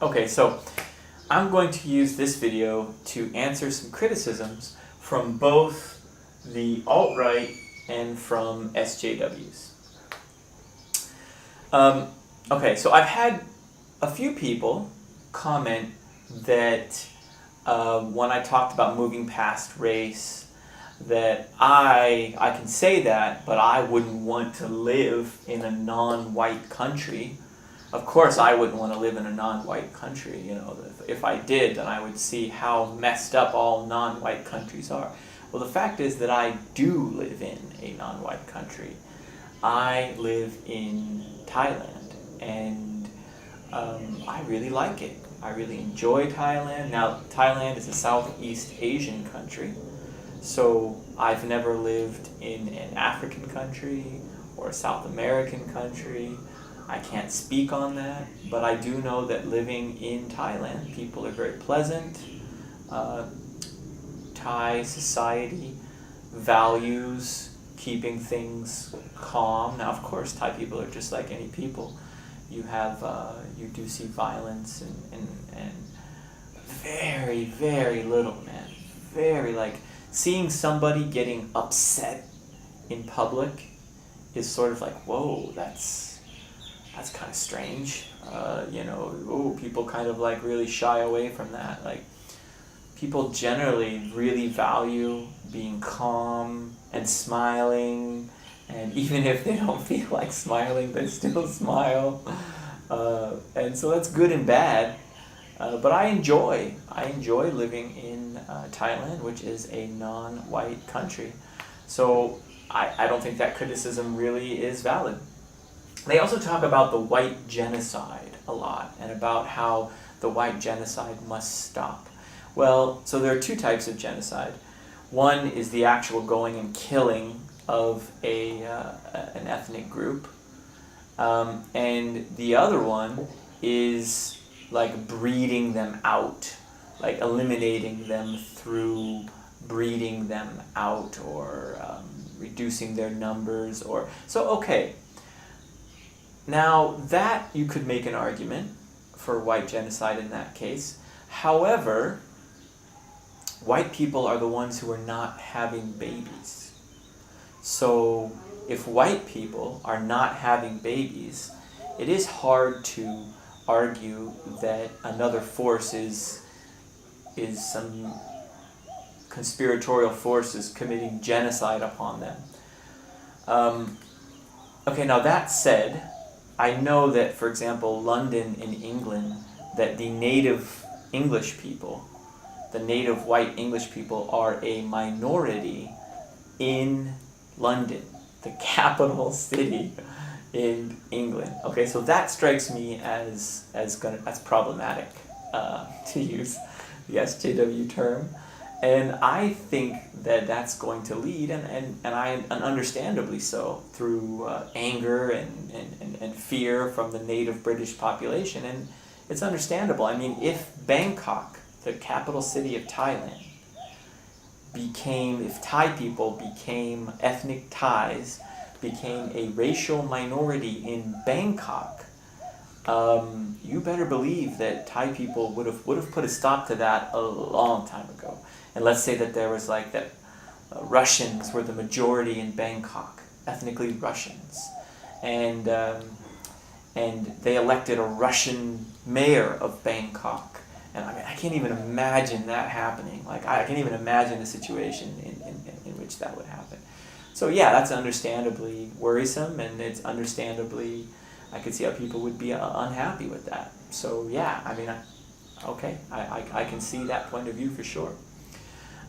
Okay, so I'm going to use this video to answer some criticisms from both the alt-right and from SJWs. Okay, so I've had a few people comment that when I talked about moving past race, that I can say that, but I wouldn't want to live in a non-white country. Of course, I wouldn't want to live in a non-white country. You know, if I did, then I would see how messed up all non-white countries are. Well, the fact is that I do live in a non-white country. I live in Thailand, and I really like it. I really enjoy Thailand. Now, Thailand is a Southeast Asian country, so I've never lived in an African country or a South American country. I can't speak on that, but I do know that living in Thailand, people are very pleasant. Thai society values keeping things calm. Now, of course, Thai people are just like any people. You do see violence and very, very little, man. Very, like, seeing somebody getting upset in public is sort of like, whoa, that's kind of strange. People kind of like really shy away from that. Like, people generally really value being calm and smiling, and even if they don't feel like smiling, they still smile. And so that's good and bad. But I enjoy living in Thailand, which is a non-white country. So I don't think that criticism really is valid. They also talk about the white genocide a lot, and about how the white genocide must stop. Well, so there are two types of genocide. One is the actual going and killing of an ethnic group, and the other one is like breeding them out, like eliminating them through breeding them out, or reducing their numbers, or so. Okay. Now, that you could make an argument for white genocide in that case. However, white people are the ones who are not having babies. So, if white people are not having babies, it is hard to argue that another force is some conspiratorial forces committing genocide upon them. Okay, now that said, I know that, for example, London in England, that the native English people, the native white English people, are a minority in London, the capital city in England. Okay, so that strikes me as problematic, to use the SJW term. And I think that that's going to lead, and understandably so, through anger and fear from the native British population. And it's understandable. I mean, if Bangkok, the capital city of Thailand, if Thai people became, ethnic Thais, became a racial minority in Bangkok, you better believe that Thai people would have put a stop to that a long time ago. And let's say that there was like that Russians were the majority in Bangkok, ethnically Russians, and they elected a Russian mayor of Bangkok. And I mean, I can't even imagine that happening. Like, I can't even imagine a situation in which that would happen. So yeah, that's understandably worrisome, and it's understandably, I could see how people would be unhappy with that. So yeah, I mean, I can see that point of view for sure.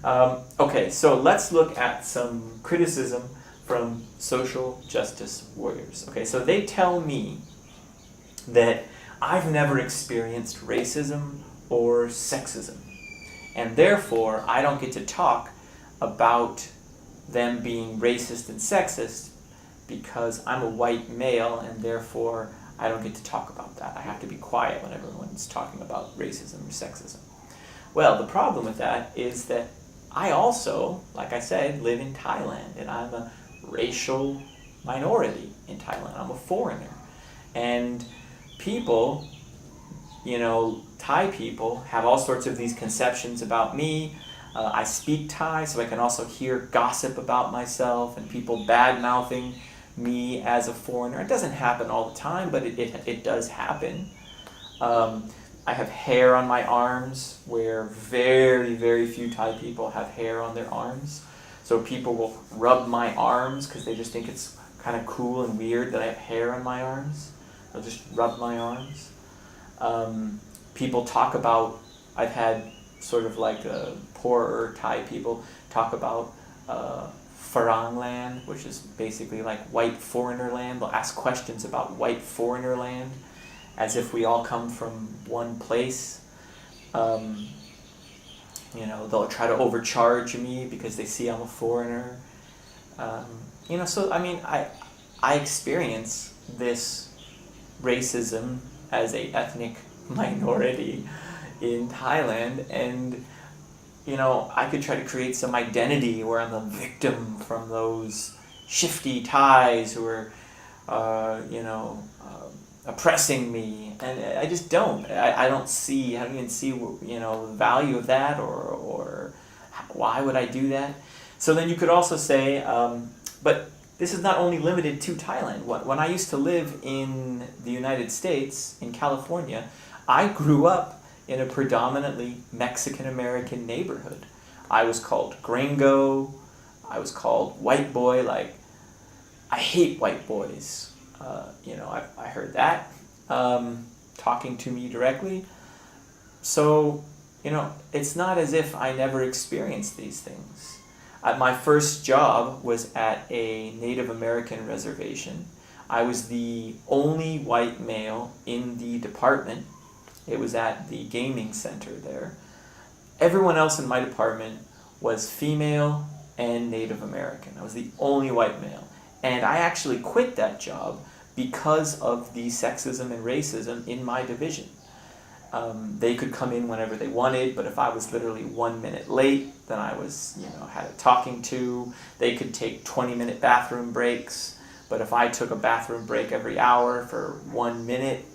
Okay, so let's look at some criticism from social justice warriors. Okay, so they tell me that I've never experienced racism or sexism, and therefore I don't get to talk about them being racist and sexist because I'm a white male, and therefore I don't get to talk about that. I have to be quiet when everyone's talking about racism or sexism. Well, the problem with that is that I also, like I said, live in Thailand, and I'm a racial minority in Thailand. I'm a foreigner. And people you know, Thai people have all sorts of these conceptions about me. I speak Thai, so I can also hear gossip about myself and people bad-mouthing me as a foreigner. It doesn't happen all the time, but it does happen. I have hair on my arms, where very, very few Thai people have hair on their arms. So people will rub my arms because they just think it's kind of cool and weird that I have hair on my arms. They'll just rub my arms. People talk about, I've had sort of like poorer Thai people talk about Farang land, which is basically like white foreigner land. They'll ask questions about white foreigner land as if we all come from one place. You know, they'll try to overcharge me because they see I'm a foreigner. You know, so I mean, I experience this racism as a ethnic minority in Thailand, and you know, I could try to create some identity where I'm a victim from those shifty Thais who are, you know, oppressing me, and I just don't. I don't even see, you know, the value of that, or why would I do that? So then you could also say, but this is not only limited to Thailand. When I used to live in the United States, in California, I grew up in a predominantly Mexican-American neighborhood. I was called gringo, I was called white boy, like, I hate white boys. You know, I heard that talking to me directly. So, you know, it's not as if I never experienced these things. My first job was at a Native American reservation. I was the only white male in the department. It was at the gaming center there. Everyone else in my department was female and Native American. I was the only white male. And I actually quit that job because of the sexism and racism in my division. They could come in whenever they wanted, but if I was literally 1 minute late, then I was, you know, had a talking to. They could take 20-minute bathroom breaks, but if I took a bathroom break every hour for 1 minute,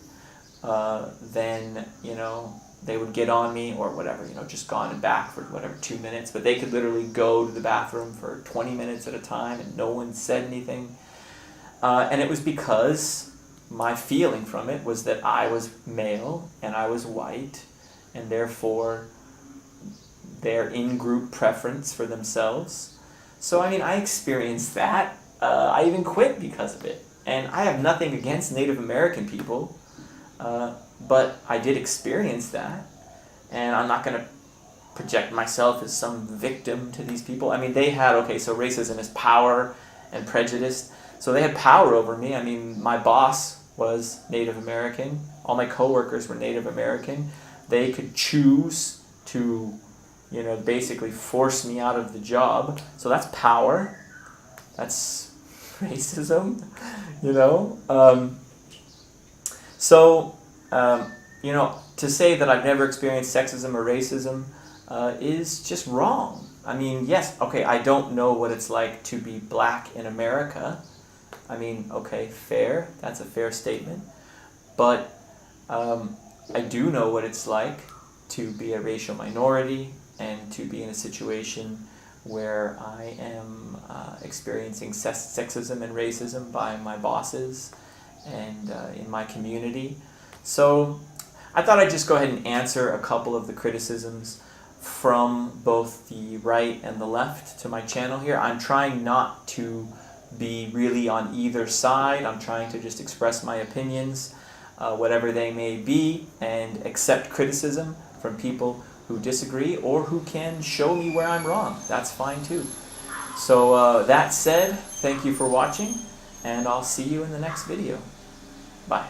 then, you know, they would get on me, or whatever, you know, just gone and back for whatever, 2 minutes, but they could literally go to the bathroom for 20 minutes at a time and no one said anything. And it was because my feeling from it was that I was male and I was white, and therefore their in-group preference for themselves. So, I mean, I experienced that. I even quit because of it. And I have nothing against Native American people, but I did experience that. And I'm not going to project myself as some victim to these people. I mean, they had, okay, so racism is power and prejudice. So they had power over me. I mean, my boss was Native American. All my coworkers were Native American. They could choose to, you know, basically force me out of the job. So that's power. That's racism, you know. You know, to say that I've never experienced sexism or racism is just wrong. I mean, yes, okay, I don't know what it's like to be black in America. I mean, okay, fair. That's a fair statement. But I do know what it's like to be a racial minority and to be in a situation where I am experiencing sexism and racism by my bosses and in my community. So I thought I'd just go ahead and answer a couple of the criticisms from both the right and the left to my channel here. I'm trying not to be really on either side. I'm trying to just express my opinions, whatever they may be, and accept criticism from people who disagree or who can show me where I'm wrong. That's fine too. So that said, thank you for watching, and I'll see you in the next video. Bye.